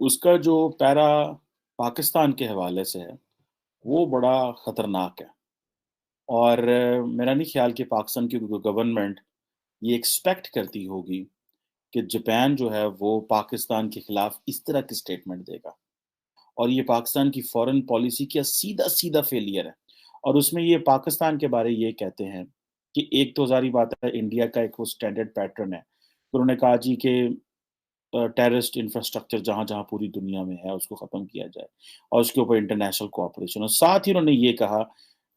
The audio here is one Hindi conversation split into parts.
उसका जो पैरा पाकिस्तान के हवाले से है, वो बड़ा खतरनाक है। और मेरा नहीं ख्याल कि पाकिस्तान की गवर्नमेंट ये एक्सपेक्ट करती होगी कि जापान जो है वो पाकिस्तान के खिलाफ इस तरह की स्टेटमेंट देगा। और ये पाकिस्तान की फॉरेन पॉलिसी का सीधा सीधा फेलियर है। और उसमें ये पाकिस्तान के बारे ये कहते हैं कि एक तो जारी बात है, इंडिया का एक वो स्टैंडर्ड पैटर्न है। तो उन्होंने कहा जी कि टेररिस्ट इंफ्रास्ट्रक्चर जहां जहां पूरी दुनिया में है उसको खत्म किया जाए, और उसके ऊपर इंटरनेशनल कोऑपरेशन। और साथ ही उन्होंने ये कहा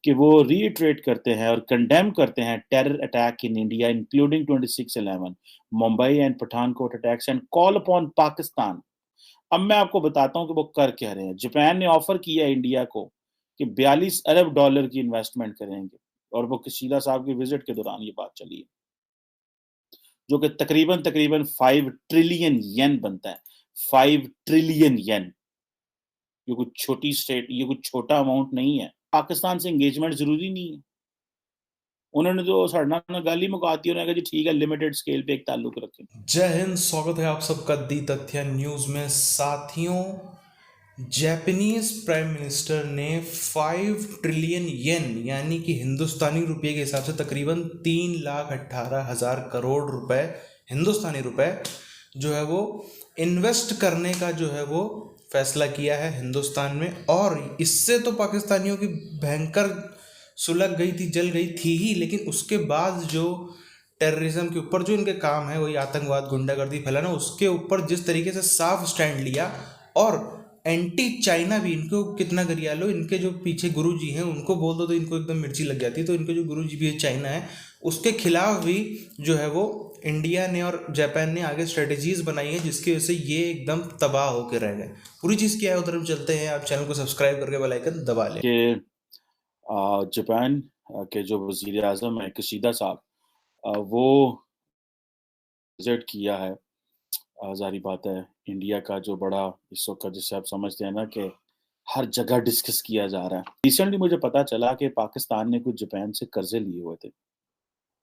कि वो रीइटरेट करते हैं और कंडेम करते हैं terror attack in India including 26/11 Mumbai and Pathankot attacks and call upon Pakistan. अब मैं आपको बताता हूं कि वो कर क्या रहे हैं। जापान ने ऑफर किया इंडिया को कि 42 अरब डॉलर की इन्वेस्टमेंट करेंगे, और वो किशीदा साहब के विजिट के दौरान ये बात चली है, जो कि तकरीबन तकरीबन 5 ट्रिलियन येन बनता है। 5 ट्रिलियन येन। ये कुछ छोटी स्टेट, ये कुछ छोटा अमाउंट नहीं है। पाकिस्तान से एंगेजमेंट जरूरी नहीं है। उन्होंने तो साढ़े गाली मुकाती, उन्होंने कहा जी ठीक है, लिमिटेड स्केल पे एक ताल्लुक रखें। जय हिंद। स्वागत है आप सबका दी तथ्य न्यूज में। साथियों, जापानीज प्राइम मिनिस्टर ने 5 ट्रिलियन येन यानी कि हिंदुस्तानी रुपये के हिसाब से तकरीबन 3,18,000 करोड़ रुपए, हिंदुस्तानी रुपए जो है वो इन्वेस्ट करने का जो है वो फैसला किया है हिंदुस्तान में। और इससे तो पाकिस्तानियों की भयंकर सुलग गई थी, जल गई थी ही, लेकिन उसके बाद जो टेररिज्म के ऊपर जो इनके काम है, वही आतंकवाद, गुंडागर्दी फैलाना, उसके ऊपर जिस तरीके से साफ स्टैंड लिया। और एंटी चाइना भी, इनको कितना गरिया लो, इनके जो पीछे गुरु जी हैं उनको बोल दो तो इनको एकदम मिर्ची लग जाती है। तो इनके जो गुरु जी भी है चाइना है, उसके खिलाफ भी जो है वो इंडिया ने और जापान ने आगे स्ट्रेटेजीज बनाई है, जिसकी वजह से ये एकदम तबाह होकर रह गए। पूरी चीज़ क्या है उधर हम चलते हैं। आप चैनल को सब्सक्राइब करके बेल आइकन दबा लें। कि जापान के जो वजीर आजम है कशीदा साहब, वो विजिट किया है। जारी बात है, इंडिया का जो बड़ा इस वक्त जिसे आप समझते हैं ना कि हर जगह डिस्कस किया जा रहा है। रिसेंटली मुझे पता चला कि पाकिस्तान ने कुछ जापान से कर्जे लिए हुए थे,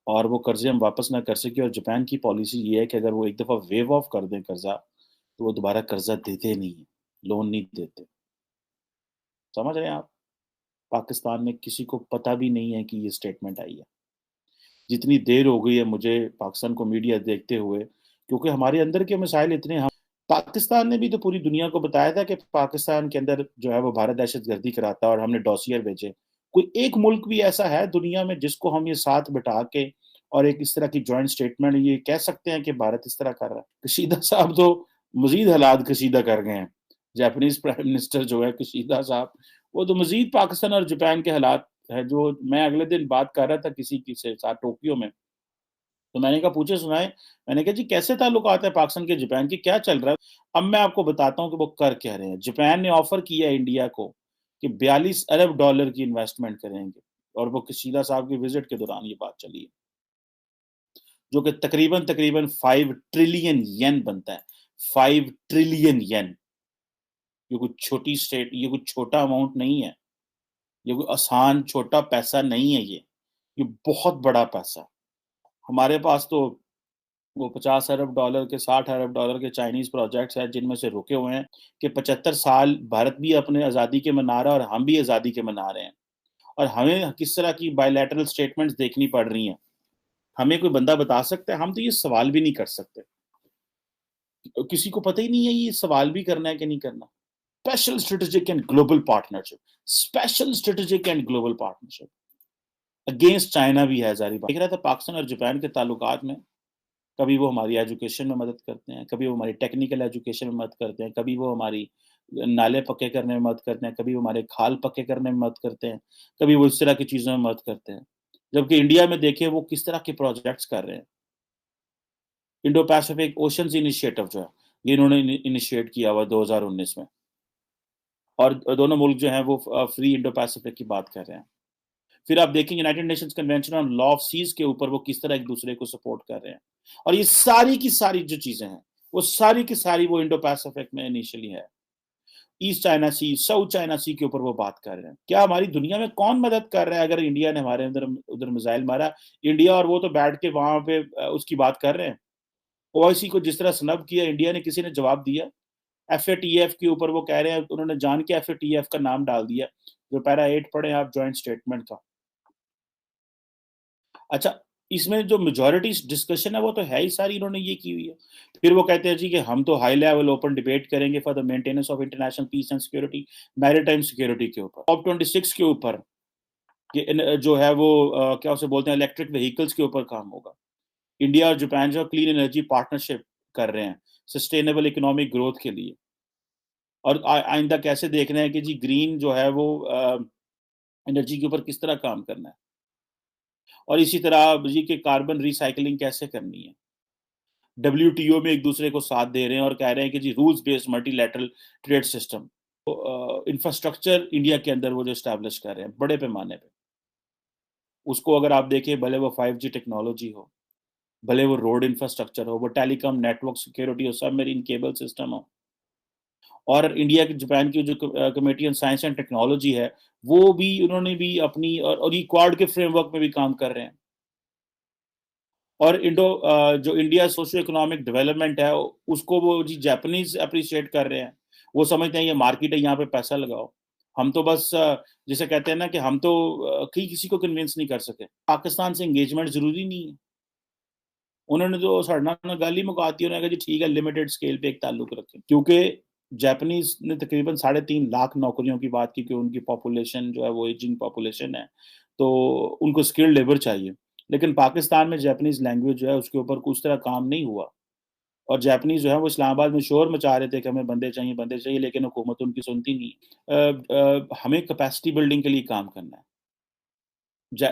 और वो कर्जे हम वापस ना कर सके। और जापान की पॉलिसी ये है कि अगर वो एक दफा वेव ऑफ कर दें कर्जा, तो वो दोबारा कर्जा देते नहीं है, लोन नहीं देते। समझ रहे हैं आप? पाकिस्तान में किसी को पता भी नहीं है कि ये स्टेटमेंट आई है। जितनी देर हो गई है मुझे पाकिस्तान को मीडिया देखते हुए, क्योंकि हमारे अंदर के मसाइल इतने हम। पाकिस्तान ने भी तो पूरी दुनिया को बताया था कि पाकिस्तान के अंदर जो है वो भारत दहशतगर्दी कराता है, और हमने डॉसियर भेजे। कोई एक मुल्क भी ऐसा है दुनिया में जिसको हम ये साथ बिठा के और एक इस तरह की जॉइंट स्टेटमेंट ये कह सकते हैं कि भारत इस तरह कर रहा है? कशीदा साहब तो मजीद हालात कशीदा कर गए हैं। जापानीज प्राइम मिनिस्टर जो है कशीदा साहब, वो तो मजीद पाकिस्तान और जापान के हालात है। जो मैं अगले दिन बात कर रहा था किसी की से साथ टोक्यो में, तो मैंने कहा पूछे सुनाए। मैंने कहा जी कैसे ताल्लुकात है पाकिस्तान के जापान की, क्या चल रहा है? अब मैं आपको बताता हूँ कि वो कर क्या रहे हैं। जापान ने ऑफर किया इंडिया को कि 42 अरब डॉलर की इन्वेस्टमेंट करेंगे, और वो किशीदा साहब के विजिट के दौरान ये बात चली है, जो कि तकरीबन तकरीबन 5 ट्रिलियन येन बनता है। 5 ट्रिलियन येन। ये कुछ छोटी स्टेट, ये कुछ छोटा अमाउंट नहीं है। ये कोई आसान छोटा पैसा नहीं है। ये बहुत बड़ा पैसा। हमारे पास तो वो 50 अरब डॉलर के, 60 अरब डॉलर के चाइनीज प्रोजेक्ट्स हैं जिनमें से रुके हुए हैं कि 75 साल भारत भी अपने आज़ादी के मना रहा है और हम भी आज़ादी के मना रहे हैं। और हमें किस तरह की बायलैटरल स्टेटमेंट्स देखनी पड़ रही हैं, हमें कोई बंदा बता सकता है? हम तो ये सवाल भी नहीं कर सकते। किसी को पता ही नहीं है ये सवाल भी करना है कि नहीं करना। Special strategic and global partnership. Special strategic and global partnership against China भी है। जारी बात देख रहा था पाकिस्तान और जापान के ताल्लुकात में, कभी वो हमारी एजुकेशन में मदद करते हैं, कभी वो हमारी टेक्निकल एजुकेशन में मदद करते हैं, कभी वो हमारी नाले पक्के करने में मदद करते हैं, कभी वो हमारे खाल पक्के करने में मदद करते हैं, कभी वो इस तरह की चीज़ों में मदद करते हैं। जबकि इंडिया में देखें वो किस तरह के प्रोजेक्ट्स कर रहे हैं। इंडो पैसिफिक ओशंस इनिशिएटिव जो है, ये इन्होंने इनिशिएट किया हुआ 2019 में। और दोनों मुल्क जो हैं वो फ्री इंडो पैसिफिक की बात कर रहे हैं। फिर आप देखें United Nations convention on law of seas के ऊपर वो किस तरह एक दूसरे को सपोर्ट कर रहे हैं। और ये सारी की सारी जो चीजें हैं, वो सारी की सारी वो इंडो पैसिफिक में इनिशियली है। ईस्ट चाइना सी, साउथ चाइना सी के ऊपर वो बात कर रहे हैं। क्या हमारी दुनिया में कौन मदद कर रहा है? अगर इंडिया ने हमारे अंदर उधर मिसाइल मारा, इंडिया और वो तो बैठ के वहां पे उसकी बात कर रहे हैं। ओआईसी को जिस तरह स्नब किया इंडिया ने, किसी ने जवाब दिया? FATF के ऊपर वो कह रहे हैं, उन्होंने जान के FATF का नाम डाल दिया। जो पैरा 8 पढ़े आप जॉइंट स्टेटमेंट का। अच्छा, इसमें जो मेजॉरिटी डिस्कशन है वो तो है ही सारी इन्होंने ये की हुई है। फिर वो कहते हैं जी कि हम तो हाई लेवल ओपन डिबेट करेंगे for the maintenance of international peace and security, maritime security के ऊपर, COP26 के ऊपर, कि जो है वो क्या उसे बोलते हैं, इलेक्ट्रिक व्हीकल्स के ऊपर काम होगा। इंडिया और जापान जो क्लीन एनर्जी पार्टनरशिप कर रहे हैं सस्टेनेबल इकोनॉमिक ग्रोथ के लिए, और आइंदा कैसे देख रहे हैं कि जी ग्रीन जो है वो एनर्जी के ऊपर किस तरह काम करना है, और इसी तरह जी के कार्बन रिसाइकलिंग कैसे करनी है। WTO में एक दूसरे को साथ दे रहे हैं और कह रहे हैं कि जी rules based multilateral trade system, infrastructure India के अंदर वो जो स्टैब्लिश कर रहे हैं बड़े पैमाने पे, उसको अगर आप देखें, भले वो 5G टेक्नोलॉजी हो, भले वो रोड इंफ्रास्ट्रक्चर हो, वो टेलीकॉम नेटवर्क सिक्योरिटी हो, सबमरीन केबल सिस्टम हो, और इंडिया की जापान की जो committee on science and technology है, वो भी उन्होंने भी अपनी, और ये क्वाड के फ्रेमवर्क में भी काम कर रहे हैं। और जो इंडिया सोशो इकोनॉमिक डेवलपमेंट है उसको वो जी जापानीज अप्रिशिएट कर रहे हैं। वो समझते हैं ये मार्केट है, यहाँ पे पैसा लगाओ। हम तो बस जिसे कहते हैं ना कि हम तो किसी को कन्विंस नहीं कर सके। पाकिस्तान से एंगेजमेंट जरूरी नहीं है। उन्होंने जो सड़ना ना गाली मुका दी, उन्होंने कहा जी ठीक है लिमिटेड स्केल पे एक ताल्लुक रखें, क्योंकि जापानीज ने तकरीबन 3.5 लाख नौकरियों की बात की कि उनकी पॉपुलेशन जो है वो एजिंग पॉपुलेशन है, तो उनको स्किल्ड लेबर चाहिए। लेकिन पाकिस्तान में जापानीज लैंग्वेज जो है उसके ऊपर उस तरह काम नहीं हुआ, और जापानीज जो है वो इस्लामाबाद में शोर मचा रहे थे कि हमें बंदे चाहिए, लेकिन हुकूमत उनकी सुनती नहीं। हमें कैपेसिटी बिल्डिंग के लिए काम करना है।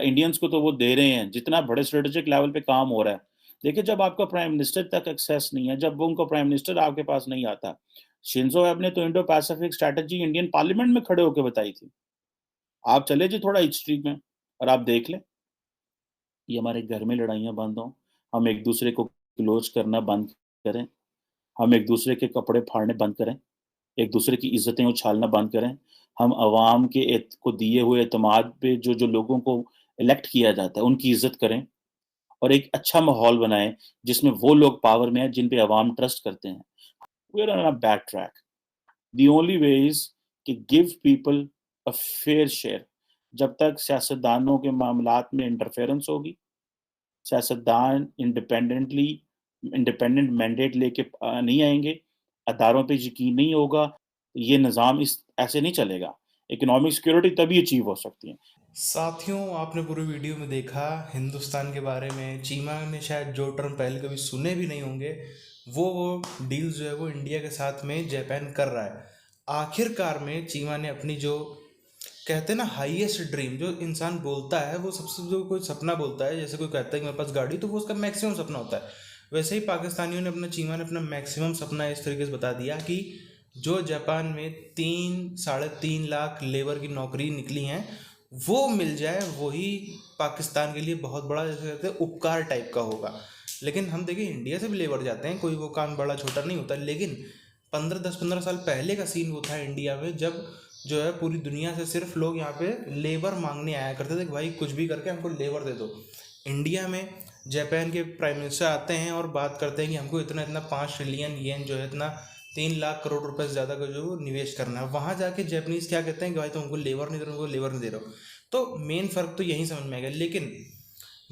इंडियंस को तो वो दे रहे हैं, जितना बड़े स्ट्रेटेजिक लेवल पे काम हो रहा है। देखिए, जब आपका प्राइम मिनिस्टर तक एक्सेस नहीं है, जब उनका प्राइम मिनिस्टर आपके पास नहीं आता, शिंजो एब ने तो Indo Pacific strategy Indian parliament में खड़े होकर बताई थी। आप चले जी थोड़ा हिस्ट्री में और आप देख लें, ये हमारे घर में लड़ाइयाँ बंद हों, हम एक दूसरे को क्लोज करना बंद करें, हम एक दूसरे के कपड़े फाड़ने बंद करें, एक दूसरे की इज्जतें उछालना बंद करें, हम अवाम के को दिए हुए एतमाद पे जो जो लोगों को इलेक्ट किया जाता है उनकी इज्जत करें, और एक अच्छा माहौल बनाएं जिसमें वो लोग पावर में हैं जिन पे अवाम ट्रस्ट करते हैं। We are on a bad track. The only way is कि give people a fair share. जब तक सियासतदानों के मामलात में इंटरफेरेंस होगी, सियासतदान इंडिपेंडेंट मैंडेट लेके नहीं आएंगे, अदारों पे यकीन नहीं होगा, ये निज़ाम इस ऐसे नहीं चलेगा। इकोनॉमिक सिक्योरिटी तभी अचीव हो सकती है। साथियों, आपने पूरे वीडियो में देखा हिंदुस्तान के बारे में। चीमा ने शायद जो टर्म पहले कभी सुने भी नहीं होंगे, वो डील जो है वो इंडिया के साथ में जापान कर रहा है। आखिरकार में चीमा ने अपनी जो कहते हैं ना हाईएस्ट ड्रीम, जो इंसान बोलता है वो सबसे, जो कोई सपना बोलता है, जैसे कोई कहता है कि मेरे पास गाड़ी, तो वो उसका मैक्सिमम सपना होता है। वैसे ही पाकिस्तानियों ने चीमा ने अपना मैक्सिमम सपना इस तरीके से बता दिया कि जो जापान में 3-3.5 लाख लेबर की नौकरी निकली हैं वो मिल जाए, वही पाकिस्तान के लिए बहुत बड़ा, जैसे कहते हैं, उपकार टाइप का होगा। लेकिन हम देखिए इंडिया से भी लेबर जाते हैं, कोई वो काम बड़ा छोटा नहीं होता। लेकिन 15 साल पहले का सीन वो था इंडिया में, जब जो है पूरी दुनिया से सिर्फ लोग यहाँ पे लेबर मांगने आया करते थे कि भाई कुछ भी करके हमको लेबर दे दो। इंडिया में जापान के प्राइम मिनिस्टर आते हैं और बात करते हैं कि हमको इतना इतना 5 ट्रिलियन येन जो है, इतना 3 लाख करोड़ रुपए से ज़्यादा का जो निवेश करना है। वहाँ जाके जापानीज क्या कहते हैं कि भाई तुम हमको लेबर नहीं दे रहे हो, हमको लेबर नहीं दे रहे हो। तो मेन फ़र्क तो यही समझ में आएगा। लेकिन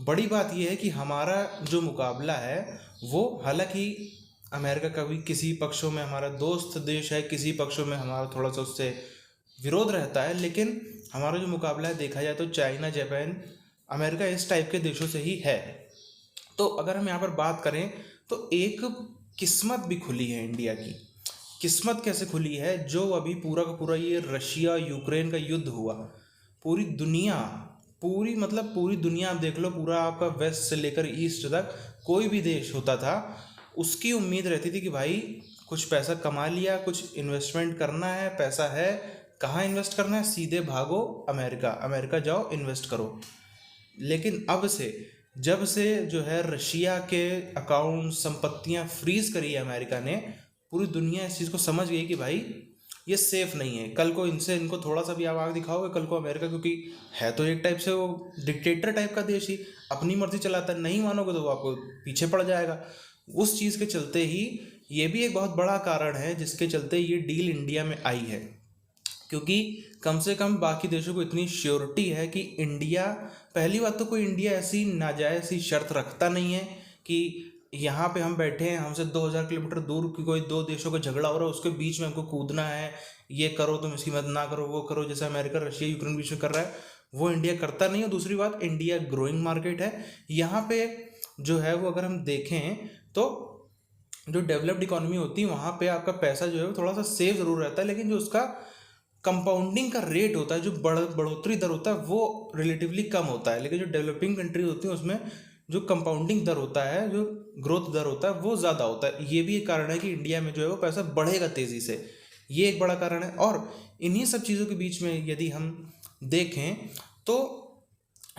बड़ी बात यह है कि हमारा जो मुकाबला है वो, हालांकि अमेरिका का भी किसी पक्षों में हमारा दोस्त देश है, किसी पक्षों में हमारा थोड़ा सा उससे विरोध रहता है, लेकिन हमारा जो मुकाबला है देखा जाए तो चाइना, जापान, अमेरिका, इस टाइप के देशों से ही है। तो अगर हम यहाँ पर बात करें तो एक किस्मत भी खुली है इंडिया की। किस्मत कैसे खुली है? जो अभी पूरा का पूरा ये रशिया यूक्रेन का युद्ध हुआ, पूरी दुनिया, पूरी दुनिया आप देख लो, पूरा आपका वेस्ट से लेकर ईस्ट तक कोई भी देश होता था, उसकी उम्मीद रहती थी कि भाई कुछ पैसा कमा लिया, कुछ इन्वेस्टमेंट करना है, पैसा है, कहाँ इन्वेस्ट करना है, सीधे भागो अमेरिका, अमेरिका जाओ इन्वेस्ट करो। लेकिन अब से, जब से जो है रशिया के अकाउंट संपत्तियां फ्रीज करी है अमेरिका ने, पूरी दुनिया इस चीज़ को समझ गई कि भाई ये सेफ नहीं है। कल को इनको थोड़ा सा भी आप आग दिखाओगे, कल को अमेरिका, क्योंकि है तो एक टाइप से वो डिक्टेटर टाइप का देश ही, अपनी मर्जी चलाता है, नहीं मानोगे तो वो आपको पीछे पड़ जाएगा। उस चीज़ के चलते ही ये भी एक बहुत बड़ा कारण है जिसके चलते ये डील इंडिया में आई है, क्योंकि कम से कम बाकी देशों को इतनी श्योरिटी है कि इंडिया, पहली बात तो कोई इंडिया ऐसी नाजायज सी शर्त रखता नहीं है कि यहाँ पे हम बैठे हैं, हमसे 2000 किलोमीटर दूर की कोई दो देशों का झगड़ा हो रहा है, उसके बीच में हमको कूदना है, ये करो तुम इसकी मदद ना करो, वो करो, जैसे अमेरिका रशिया यूक्रेन बीच में कर रहा है, वो इंडिया करता नहीं है। दूसरी बात, इंडिया ग्रोइंग मार्केट है, यहाँ पे जो है वो अगर हम देखें तो जो डेवलप्ड इकोनॉमी होती है वहाँ पे आपका पैसा जो है वो थोड़ा सा सेफ ज़रूर रहता है, लेकिन जो उसका कंपाउंडिंग का रेट होता है, जो बढ़ोतरी दर होता है, वो रिलेटिवली कम होता है। लेकिन जो डेवलपिंग कंट्रीज होती हैं उसमें जो कंपाउंडिंग दर होता है, जो ग्रोथ दर होता है, वो ज़्यादा होता है। ये भी एक कारण है कि इंडिया में जो है वो पैसा बढ़ेगा तेज़ी से, ये एक बड़ा कारण है। और इन्हीं सब चीज़ों के बीच में यदि हम देखें तो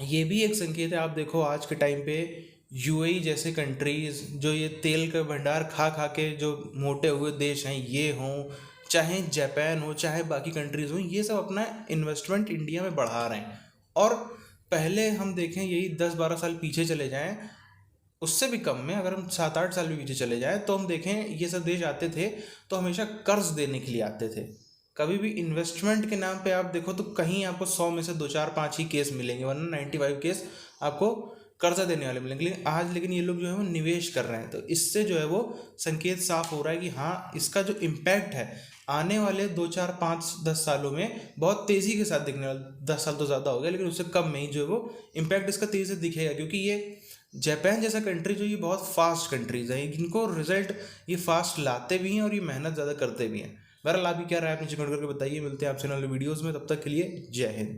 ये भी एक संकेत है। आप देखो आज के टाइम पे यूएई जैसे कंट्रीज़, जो ये तेल का भंडार खा खा के जो मोटे हुए देश हैं, ये हों, चाहे जापान हो, चाहे बाकी कंट्रीज़ हों, ये सब अपना इन्वेस्टमेंट इंडिया में बढ़ा रहे हैं। और पहले हम देखें यही 10-12 साल पीछे चले जाएं, उससे भी कम में अगर हम 7-8 साल भी पीछे चले जाएं, तो हम देखें ये सब देश आते थे तो हमेशा कर्ज देने के लिए आते थे। कभी भी इन्वेस्टमेंट के नाम पे आप देखो तो कहीं आपको 100 में से 2-4-5 ही केस मिलेंगे, वरना 95 केस आपको कर्जा देने वाले मिलेंगे। लेकिन ये लोग जो है वो निवेश कर रहे हैं, तो इससे जो है वो संकेत साफ हो रहा है कि हाँ, इसका जो इम्पैक्ट है आने वाले 2-4-5-10 सालों में बहुत तेज़ी के साथ दिखने वाला। 10 साल तो ज़्यादा हो गया, लेकिन उससे कम में ही जो है वो इम्पैक्ट इसका तेज़ी से दिखेगा, क्योंकि ये जापान जैसा कंट्री जो ये बहुत फास्ट कंट्रीज है, इनको रिजल्ट ये फास्ट लाते भी हैं और ये मेहनत ज़्यादा करते भी हैं। बहरहाल आपकी क्या राय है, नीचे कमेंट करके बताइए। मिलते हैं आपसे नए वीडियोज़ में, तब तक के लिए जय हिंद।